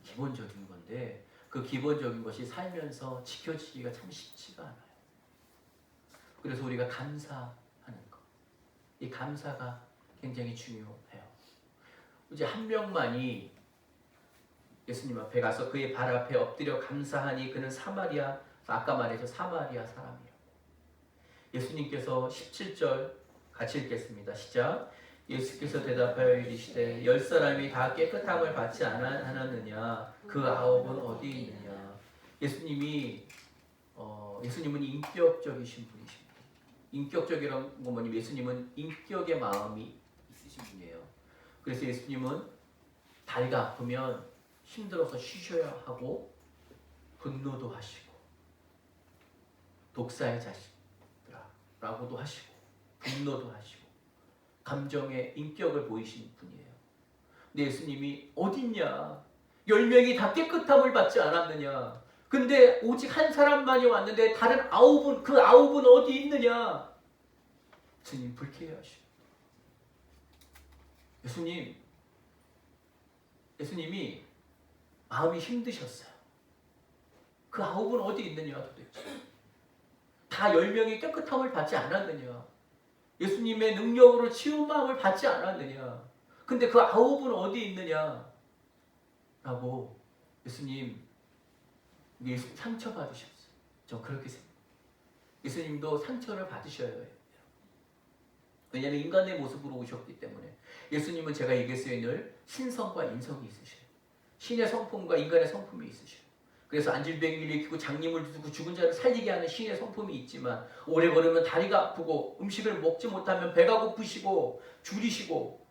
기본적인 건데 그 기본적인 것이 살면서 지켜지기가 참 쉽지가 않아요. 그래서 우리가 감사하는 것, 이 감사가 굉장히 중요해요. 이제 한 명만이 예수님 앞에 가서 그의 발 앞에 엎드려 감사하니 그는 사마리아, 아까 말해서 사마리아 사람이라고. 예수님께서 17절 같이 읽겠습니다. 시작. 예수께서 대답하여 이르시되 10사람이 다 깨끗함을 받지 않았느냐? 그 9은 어디 있느냐? 예수님은 인격적이신 분이십니다. 인격적이라는 건 뭐냐면 예수님은 인격의 마음이 있으신 분이에요. 그래서 예수님은 다리가 아프면 힘들어서 쉬셔야 하고 분노도 하시고 독사의 자식들아 라고도 하시고 분노도 하시고 감정의 인격을 보이신 분이에요. 근데 예수님이 어딨냐? 10명이 다 깨끗함을 받지 않았느냐? 근데 오직 한 사람만이 왔는데 다른 9분, 그 9분 어디 있느냐? 예수님 불쾌해하시고 예수님이 마음이 힘드셨어요. 그 9분 어디 있느냐 도대체? 다 10명이 깨끗함을 받지 않았느냐? 예수님의 능력으로 치유 마음을 받지 않았느냐? 근데 그 9분 어디 있느냐? 라고 예수님 상처받으셨어요. 저 그렇게 생각해요. 예수님도 상처를 받으셔야 해요. 왜냐하면 인간의 모습으로 오셨기 때문에. 예수님은 제가 얘기했어요. 늘 신성과 인성이 있으셔요. 신의 성품과 인간의 성품이 있으셔요. 그래서 안질병을 일으키고 장님을 두고 죽은 자를 살리게 하는 신의 성품이 있지만 오래 걸으면 다리가 아프고 음식을 먹지 못하면 배가 고프시고 줄이시고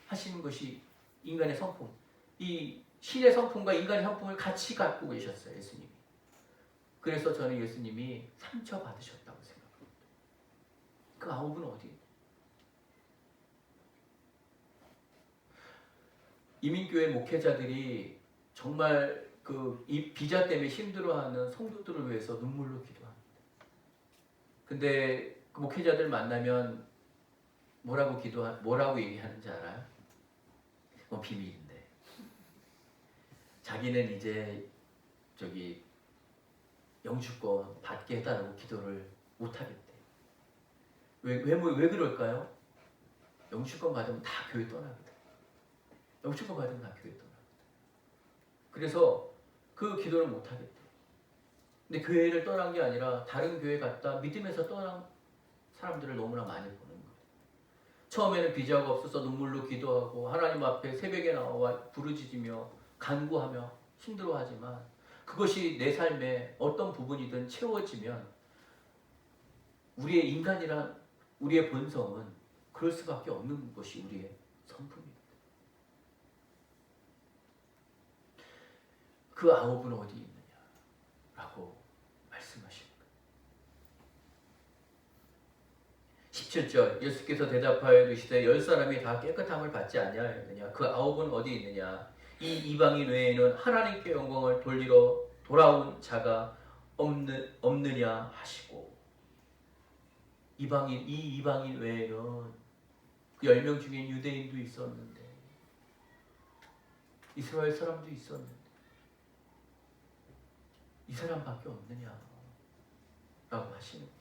하시는 것이 인간의 성품. 이 신의 성품과 인간의 성품을 같이 갖고 계셨어요. 예수님이. 그래서 저는 예수님이 상처받으셨다고 생각합니다. 그 9분 어디? 이민교회 목회자들이 정말 이 비자 때문에 힘들어하는 성도들을 위해서 눈물로 기도합니다. 근데 그 목회자들 만나면 뭐라고 얘기하는지 알아요? 비밀인데. 자기는 이제 영주권 받게 해달라고 기도를 못 하겠대. 왜 그럴까요? 영주권 받으면 다 교회 떠나거든. 영주권 받으면 다 교회 떠나거든. 그래서 그 기도를 못 하겠대. 근데 교회를 떠난 게 아니라 다른 교회 갔다 믿음에서 떠난 사람들을 너무나 많이 보는 거예요. 처음에는 비자가 없어서 눈물로 기도하고 하나님 앞에 새벽에 나와 부르짖으며 간구하며 힘들어하지만 그것이 내 삶의 어떤 부분이든 채워지면 우리의 인간이란 우리의 본성은 그럴 수밖에 없는 것이 우리의 성품입니다. 그 9은 어디 있느냐라고 말씀하십니다. 17절 예수께서 대답하여 이르시되 10사람이 다 깨끗함을 받지 아니하였느냐? 그 9은 어디 있느냐? 이 이방인 외에는 하나님께 영광을 돌리러 돌아온 자가 없느냐 하시고 이 이방인 외에는 그 10명 중에 유대인도 있었는데 이스라엘 사람도 있었는데 이 사람밖에 없느냐 라고 하시는 거예요.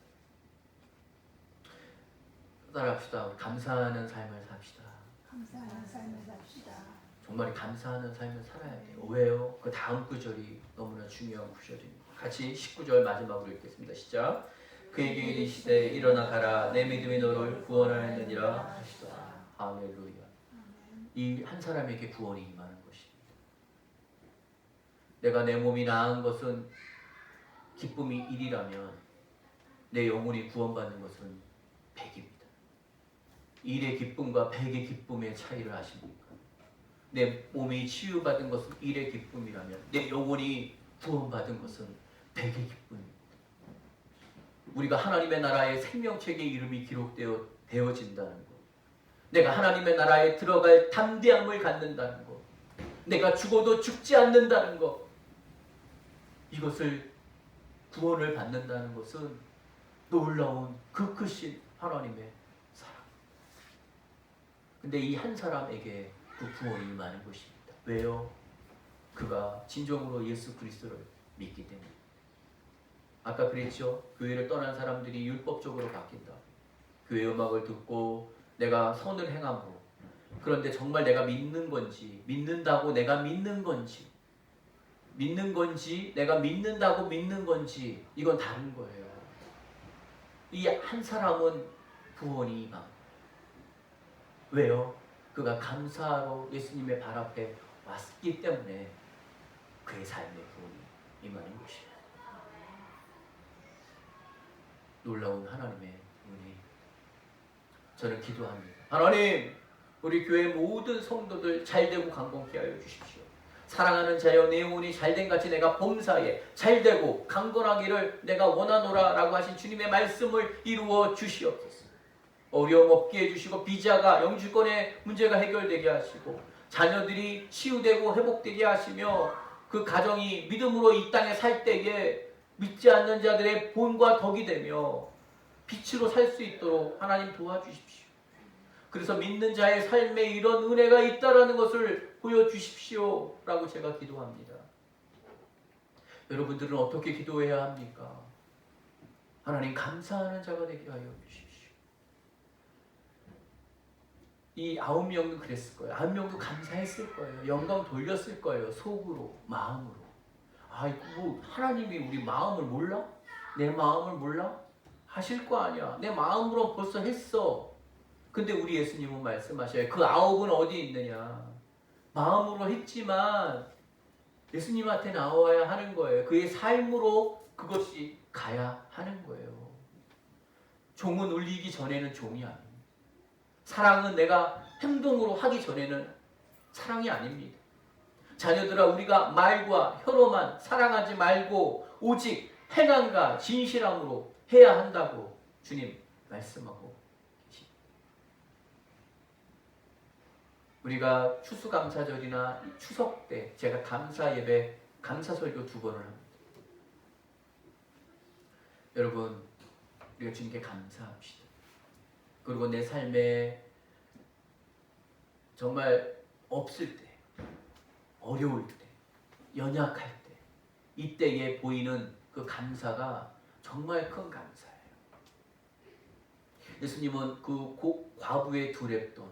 따라합시다. 감사하는 삶을 삽시다. 감사하는 삶을 삽시다. 정말 감사하는 삶을 살아야 돼요. 왜요? 그 다음 구절이 너무나 중요한 구절입니다. 같이 19절 마지막으로 읽겠습니다. 시작. 그에게 이르시되 일어나 가라 내 믿음이 너를 구원하였느니라 하시더라. 할렐루야. 이 한 사람에게 구원이 임하는 것입니다. 내가 내 몸이 나은 것은 기쁨이 1이라면 내 영혼이 구원받는 것은 100입니다. 1의 기쁨과 100의 기쁨의 차이를 아십니까? 내 몸이 치유받은 것은 1의 기쁨이라면 내 영혼이 구원받은 것은 100의 기쁨입니다. 우리가 하나님의 나라의 생명책의 이름이 기록되어진다는 것, 내가 하나님의 나라에 들어갈 담대함을 갖는다는 것, 내가 죽어도 죽지 않는다는 것, 이것을 구원을 받는다는 것은 놀라운 그 크신 하나님의 사랑. 근데 이 한 사람에게 그 구원이 임하는 것입니다. 왜요? 그가 진정으로 예수 그리스도를 믿기 때문에. 아까 그랬죠? 교회를 떠난 사람들이 율법적으로 바뀐다. 교회 음악을 듣고 내가 선을 행함으로. 그런데 정말 내가 믿는 건지, 믿는다고 내가 믿는 건지, 내가 믿는다고 믿는 건지, 이건 다른 거예요. 이 한 사람은 구원이 임합니다. 왜요? 그가 감사로 예수님의 발 앞에 왔기 때문에 그의 삶의 구원이 임하는 것입니다. 놀라운 하나님의 은혜. 저는 기도합니다. 하나님, 우리 교회 모든 성도들 잘되고 강건케 하여 주십시오. 사랑하는 자여 내 영혼이 잘된 같이 내가 범사에 잘되고 강건하기를 내가 원하노라 라고 하신 주님의 말씀을 이루어 주시옵소서. 어려움 없게 해주시고 비자가 영주권의 문제가 해결되게 하시고 자녀들이 치유되고 회복되게 하시며 그 가정이 믿음으로 이 땅에 살 때에 믿지 않는 자들의 본과 덕이 되며 빛으로 살 수 있도록 하나님 도와주십시오. 그래서 믿는 자의 삶에 이런 은혜가 있다라는 것을 보여주십시오 라고 제가 기도합니다. 여러분들은 어떻게 기도해야 합니까? 하나님 감사하는 자가 되게 하여 주십시오. 이 9명도 그랬을 거예요. 9명도 감사했을 거예요. 영광 돌렸을 거예요. 속으로, 마음으로. 뭐 하나님이 우리 마음을 몰라? 내 마음을 몰라? 하실 거 아니야. 내 마음으로 벌써 했어. 근데 우리 예수님은 말씀하셔요. 그 9은 어디 있느냐? 마음으로 했지만 예수님한테 나와야 하는 거예요. 그의 삶으로 그것이 가야 하는 거예요. 종은 울리기 전에는 종이 아닙니다. 사랑은 내가 행동으로 하기 전에는 사랑이 아닙니다. 자녀들아, 우리가 말과 혀로만 사랑하지 말고 오직 행함과 진실함으로 해야 한다고 주님 말씀하고 계십니다. 우리가 추수감사절이나 추석 때 제가 감사 예배, 감사 설교 2번을 합니다. 여러분, 우리가 주님께 감사합시다. 그리고 내 삶에 정말 없을 때, 어려울 때, 연약할 때, 이때에 보이는 그 감사가 정말 큰 감사예요. 예수님은 그 과부의 두렙돈,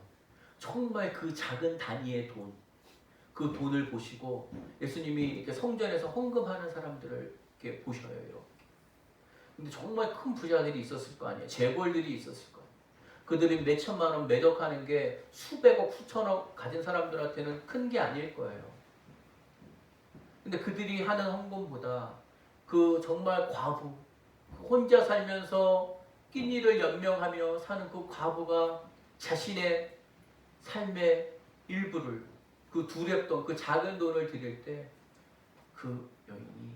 정말 그 작은 단위의 돈, 그 돈을 보시고 예수님이 이렇게 성전에서 헌금하는 사람들을 이렇게 보셔요. 근데 정말 큰 부자들이 있었을 거 아니에요. 재벌들이 있었을 거예요. 그들이 몇 천만 원 매덕하는 게 수백억, 수천억 가진 사람들한테는 큰 게 아닐 거예요. 근데 그들이 하는 헌금보다 그 정말 과부, 혼자 살면서 끼니를 연명하며 사는 그 과부가 자신의 삶의 일부를, 그 두렵던 그 작은 돈을 드릴 때 그 여인이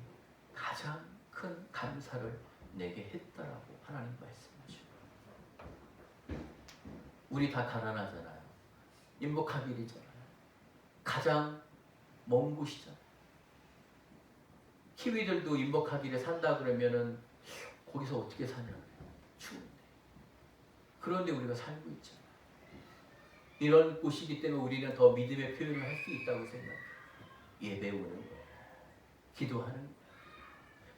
가장 큰 감사를 내게 했다라고 하나님 말씀하시죠. 우리 다 가난하잖아요. 인복하길이잖아요. 가장 먼 곳이잖아요. 키위들도 인복하길에 산다 그러면은 거기서 어떻게 사냐? 추운데. 그런데 우리가 살고 있잖아요. 이런 곳이기 때문에 우리는 더 믿음의 표현을 할 수 있다고 생각해요. 예배 오는 거예요. 기도하는 거예요.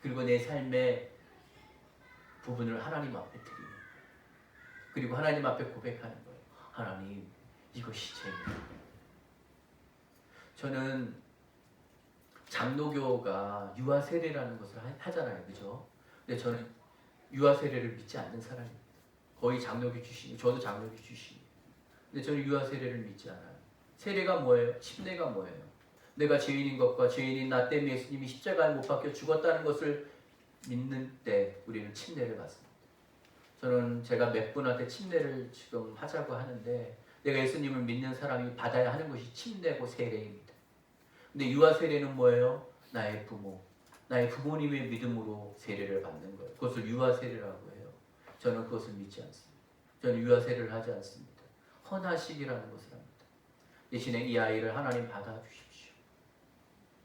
그리고 내 삶의 부분을 하나님 앞에 드리는 거예요. 그리고 하나님 앞에 고백하는 거예요. 하나님, 이것이 제 믿음이에요. 저는 장로교가 유아 세례라는 것을 하잖아요. 그죠? 근데 저는 유아 세례를 믿지 않는 사람입니다. 거의 장로교 출신이에요. 저도 장로교 출신이에요. 근데 저는 유아 세례를 믿지 않아요. 세례가 뭐예요? 침례가 뭐예요? 내가 죄인인 것과 죄인인 나 때문에 예수님이 십자가에 못 박혀 죽었다는 것을 믿는 때 우리는 침례를 받습니다. 저는 제가 몇 분한테 침례를 지금 하자고 하는데 내가 예수님을 믿는 사람이 받아야 하는 것이 침례고 세례입니다. 근데 유아 세례는 뭐예요? 나의 부모, 나의 부모님의 믿음으로 세례를 받는 거예요. 그것을 유아 세례라고 해요. 저는 그것을 믿지 않습니다. 저는 유아 세례를 하지 않습니다. 헌화식이라는 것을 합니다. 대신에 이 아이를 하나님 받아주십시오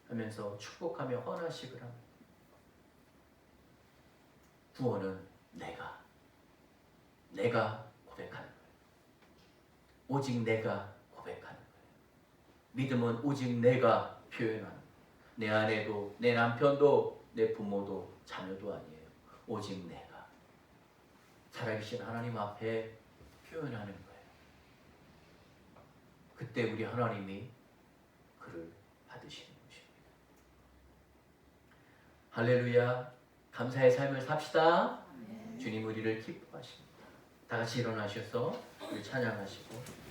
하면서 축복하며 헌화식을 합니다. 구원은 내가 고백하는 거예요. 오직 내가 고백하는 거예요. 믿음은 오직 내가 표현하는 거예요. 내 아내도, 내 남편도, 내 부모도, 자녀도 아니에요. 오직 내가 살아계신 하나님 앞에 표현하는 거예요. 그때 우리 하나님이 그를 받으시는 것입니다. 할렐루야. 감사의 삶을 삽시다. 주님 우리를 기뻐하십니다. 다 같이 일어나셔서 우리 찬양하시고